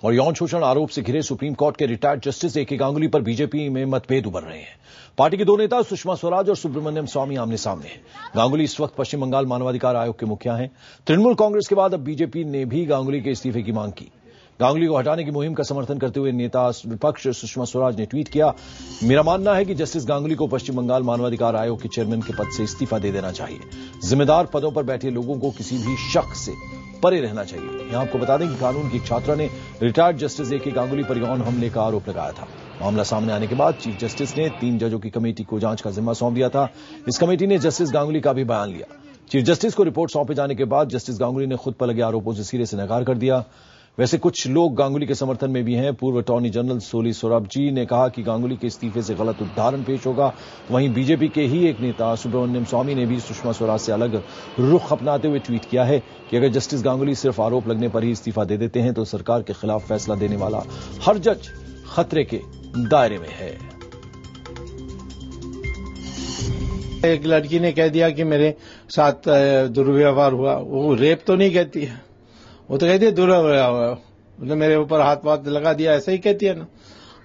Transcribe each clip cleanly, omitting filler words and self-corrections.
और यौन शोषण आरोप से घिरे सुप्रीम कोर्ट के रिटायर्ड जस्टिस ए के गांगुली पर बीजेपी में मतभेद उभर रहे हैं। पार्टी के दो नेता सुषमा स्वराज और सुब्रमण्यम स्वामी आमने सामने हैं। गांगुली इस वक्त पश्चिम बंगाल मानवाधिकार आयोग के मुखिया हैं। तृणमूल कांग्रेस के बाद अब बीजेपी ने भी गांगुली के इस्तीफे की मांग की। गांगुली को हटाने की मुहिम का समर्थन करते हुए नेता विपक्ष सुषमा स्वराज ने ट्वीट किया, मेरा मानना है कि जस्टिस गांगुली को पश्चिम बंगाल मानवाधिकार आयोग के चेयरमैन के पद से इस्तीफा दे देना चाहिए। जिम्मेदार पदों पर बैठे लोगों को किसी भी शक से परे रहना चाहिए। यहां आपको बता दें कि कानून की एक छात्रा ने रिटायर्ड जस्टिस ए के गांगुली पर यौन हमले का आरोप लगाया था। मामला सामने आने के बाद चीफ जस्टिस ने 3 जजों की कमेटी को जांच का जिम्मा सौंप दिया था। इस कमेटी ने जस्टिस गांगुली का भी बयान लिया। चीफ जस्टिस को रिपोर्ट सौंपे जाने के बाद जस्टिस गांगुली ने खुद पर लगे आरोपों से सिरे से नकार कर दिया। वैसे कुछ लोग गांगुली के समर्थन में भी हैं। पूर्व अटॉर्नी जनरल सोली सोराबजी ने कहा कि गांगुली के इस्तीफे से गलत उदाहरण पेश होगा। वहीं बीजेपी के ही एक नेता सुब्रमण्यम स्वामी ने भी सुषमा स्वराज से अलग रुख अपनाते हुए ट्वीट किया है कि अगर जस्टिस गांगुली सिर्फ आरोप लगने पर ही इस्तीफा दे देते हैं तो सरकार के खिलाफ फैसला देने वाला हर जज खतरे के दायरे में है। एक लड़की ने कह दिया कि मेरे साथ दुर्व्यवहार हुआ। वो रेप तो नहीं कहती है, वो तो कहती है दुर्व्यवहार हुआ, मतलब मेरे ऊपर हाथ लगा दिया, ऐसा ही कहती है ना।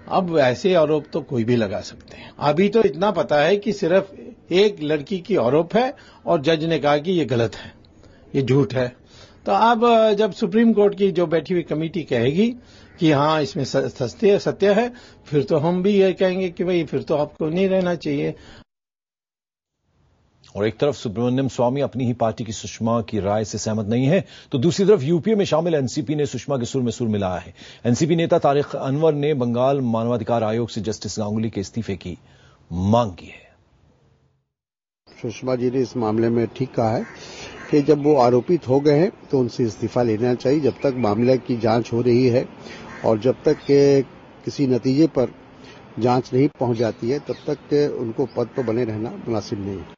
अब ऐसे आरोप तो कोई भी लगा सकते हैं। अभी तो इतना पता है कि सिर्फ एक लड़की की आरोप है और जज ने कहा कि ये गलत है, ये झूठ है। तो अब जब सुप्रीम कोर्ट की जो बैठी हुई कमेटी कहेगी कि हाँ इसमें सत्य है, फिर तो हम भी ये कहेंगे कि भाई फिर तो आपको नहीं रहना चाहिए। और एक तरफ सुब्रमण्यम स्वामी अपनी ही पार्टी की सुषमा की राय से सहमत नहीं है, तो दूसरी तरफ यूपीए में शामिल एनसीपी ने सुषमा के सुर में सुर मिलाया है। एनसीपी नेता तारिक अनवर ने बंगाल मानवाधिकार आयोग से जस्टिस गांगुली के इस्तीफे की मांग की है। सुषमा जी ने इस मामले में ठीक कहा है कि जब वो आरोपित हो गए हैं तो उनसे इस्तीफा लेना चाहिए। जब तक मामले की जांच हो रही है और जब तक के किसी नतीजे पर जांच नहीं पहुंच जाती है तब तक उनको पद पर बने रहना मुनासिब नहीं है।